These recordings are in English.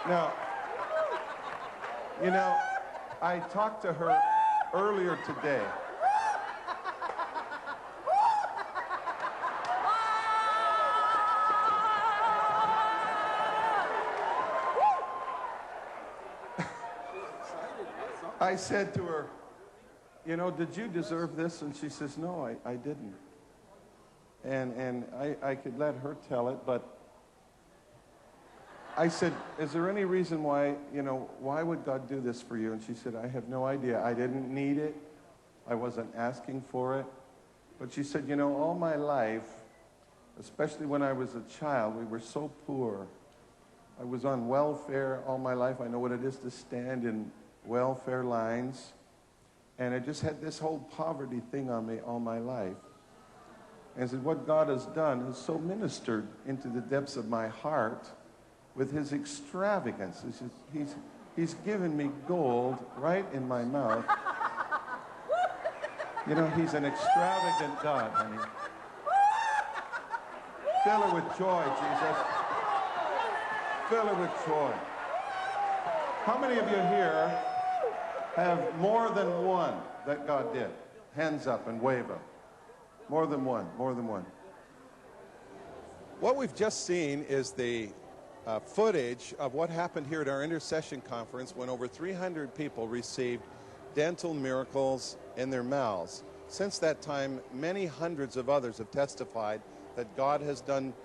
Now, you know, I talked to her earlier today. I said to her, you know, did you deserve this? And she says, no, I didn't. And I could let her tell it, but I said, is there any reason why, you know, why would God do this for you? And she said, I have no idea. I didn't need it. I wasn't asking for it. But she said, you know, all my life, especially when I was a child, we were so poor. I was on welfare all my life. I know what it is to stand in welfare lines. And I just had this whole poverty thing on me all my life. And said, what God has done is so ministered into the depths of my heart with his extravagance. He's given me gold right in my mouth. You know, he's an extravagant God, honey. Fill her with joy, Jesus. Fill her with joy. How many of you here have more than one that God did? Hands up and wave them. More than one, more than one. What we've just seen is the footage of what happened here at our intercession conference when over 300 people received dental miracles in their mouths. Since that time, many hundreds of others have testified that God has done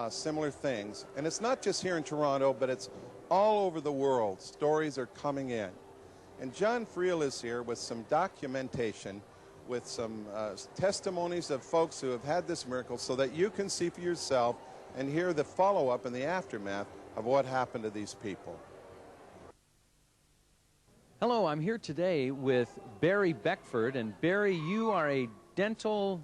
similar things. And it's not just here in Toronto, but it's all over the world. Stories are coming in. And John Friel is here with some documentation, with some testimonies of folks who have had this miracle so that you can see for yourself and hear the follow-up and the aftermath of what happened to these people. Hello, I'm here today with Barry Beckford, and Barry, you are a dental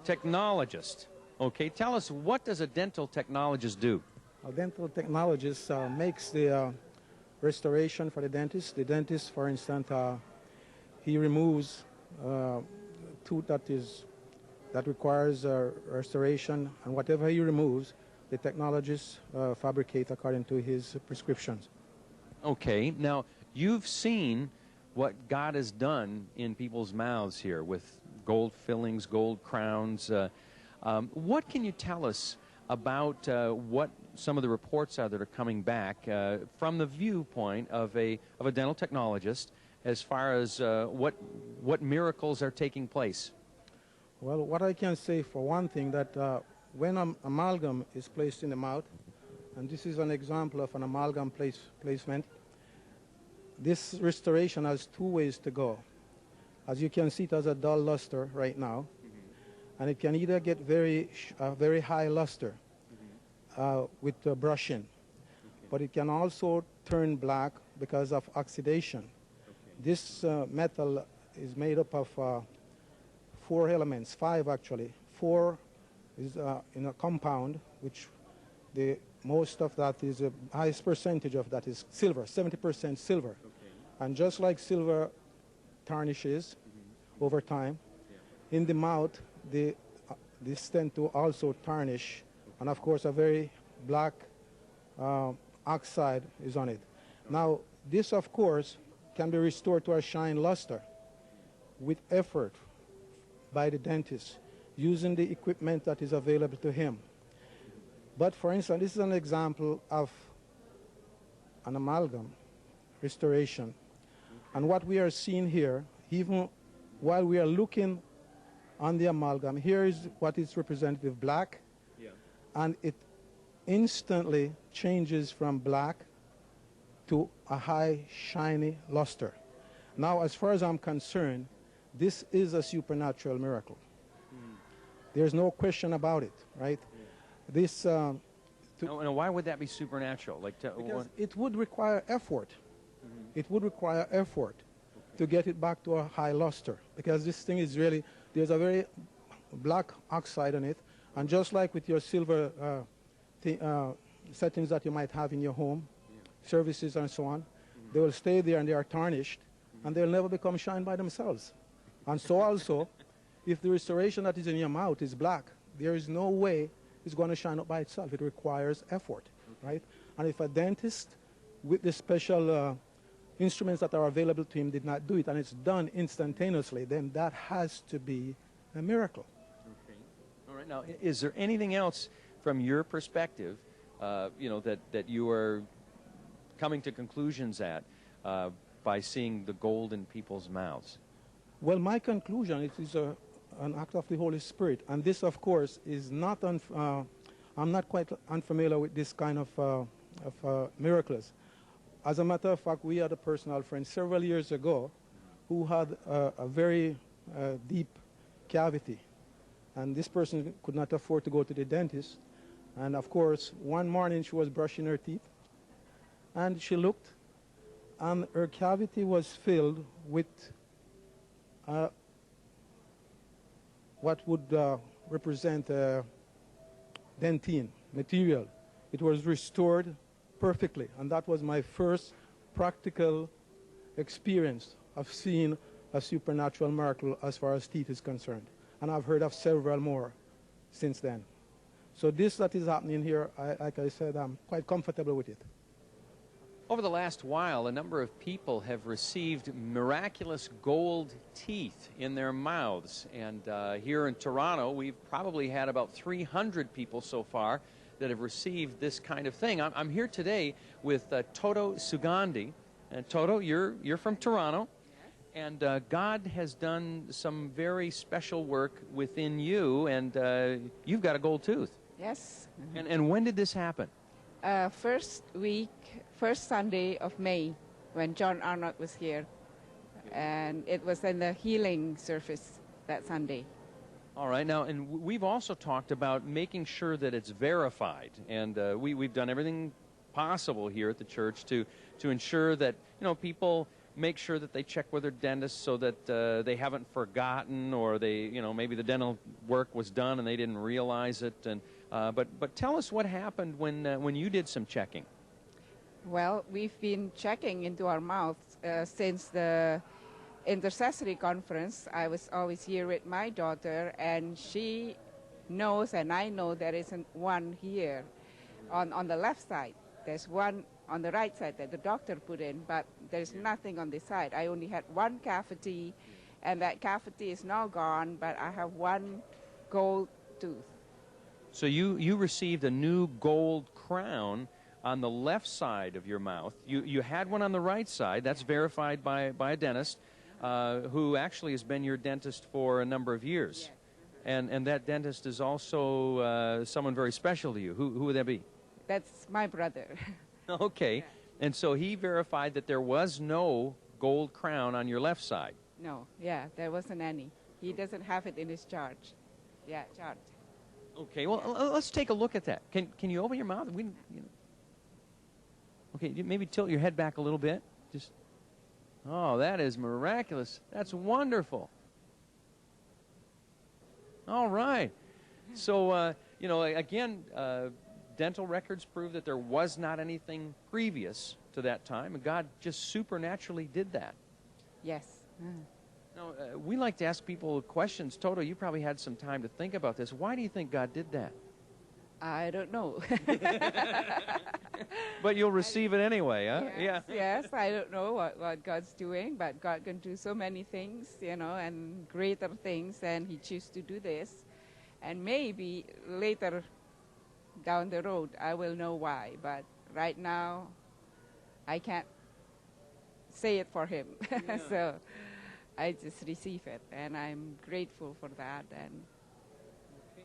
technologist. Okay, tell us, what does a dental technologist do? A dental technologist makes the restoration for the dentist. The dentist, for instance, he removes tooth that requires restoration, and whatever he removes, the technologists fabricate according to his prescriptions. Okay, now you've seen what God has done in people's mouths here with gold fillings, gold crowns. What can you tell us about what some of the reports are that are coming back from the viewpoint of a dental technologist as far as what miracles are taking place? Well, what I can say for one thing, that when an amalgam is placed in the mouth, and this is an example of an amalgam placement, this restoration has two ways to go. As you can see, it has a dull luster right now, and it can either get very high luster with brushing, but it can also turn black because of oxidation. This metal is made up of 4 elements, 5 actually. 4 is in a compound, which most of that is, the highest percentage of that is silver, 70% silver. Okay. And just like silver tarnishes over time, in the mouth, this tend to also tarnish, and of course a very black oxide is on it. Now, this of course can be restored to a shine luster with effort by the dentist, using the equipment that is available to him. But for instance, this is an example of an amalgam restoration. And what we are seeing here, even while we are looking on the amalgam, here is what is representative black, and it instantly changes from black to a high, shiny luster. Now, as far as I'm concerned, this is a supernatural miracle. There's no question about it, right? This. Now, why would that be supernatural? Because it would require effort. It would require effort to get it back to a high luster, because this thing is really, there's a very black oxide on it, and just like with your silver settings that you might have in your home, services and so on, they will stay there and they are tarnished, and they'll never become shine by themselves. And so also, if the restoration that is in your mouth is black, there is no way it's going to shine up by itself. It requires effort, right? And if a dentist with the special instruments that are available to him, did not do it, and it's done instantaneously, then that has to be a miracle. Okay. All right. Now, is there anything else from your perspective, that you are coming to conclusions at by seeing the gold in people's mouths? Well, my conclusion, it is an act of the Holy Spirit, and this, of course, is not. I'm not quite unfamiliar with this kind of miracles. As a matter of fact, we had a personal friend several years ago who had a very deep cavity, and this person could not afford to go to the dentist. And of course, one morning she was brushing her teeth, and she looked, and her cavity was filled with what would represent dentine material. It was restored perfectly, and that was my first practical experience of seeing a supernatural miracle as far as teeth is concerned. And I've heard of several more since then. So this that is happening here, like I said, I'm quite comfortable with it. Over the last while, a number of people have received miraculous gold teeth in their mouths. And here in Toronto, we've probably had about 300 people so far that have received this kind of thing. I'm here today with Toto Sue Gandhi. And Toto, you're from Toronto. And God has done some very special work within you, and you've got a gold tooth. Yes. And when did this happen? First Sunday of May, when John Arnott was here. And it was in the healing service that Sunday. All right. Now, and we've also talked about making sure that it's verified. And we've done everything possible here at the church to ensure that, people make sure that they check with their dentist so that they haven't forgotten, or they, maybe the dental work was done and they didn't realize it. And but tell us what happened when you did some checking. Well, we've been checking into our mouths since the intercessory conference. I was always here with my daughter, and she knows, and I know, there isn't one here on the left side. There's one on the right side that the doctor put in, but there's nothing on this side. I only had one cavity, and that cavity is now gone, but I have one gold tooth. So you received a new gold crown on the left side of your mouth. You had one on the right side. That's verified by a dentist who actually has been your dentist for a number of years. Yes. And that dentist is also someone very special to you. Who would that be? That's my brother. Okay. Yeah. And so he verified that there was no gold crown on your left side. No, there wasn't any. He doesn't have it in his chart. Okay, well, let's take a look at that. Can you open your mouth? Okay, maybe tilt your head back a little bit. Oh, that is miraculous. That's wonderful. All right. So, again, dental records prove that there was not anything previous to that time, and God just supernaturally did that. Yes. Now, we like to ask people questions. Toto, you probably had some time to think about this. Why do you think God did that? I don't know. But you'll receive it anyway, huh? Yes, I don't know what God's doing, but God can do so many things, and greater things, and He chooses to do this. And maybe later down the road, I will know why. But right now, I can't say it for Him. Yeah. So I just receive it, and I'm grateful for that. And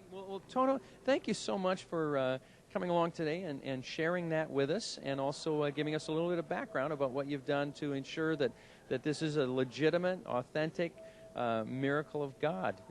Well, Toto, thank you so much for coming along today and sharing that with us, and also giving us a little bit of background about what you've done to ensure that this is a legitimate, authentic miracle of God.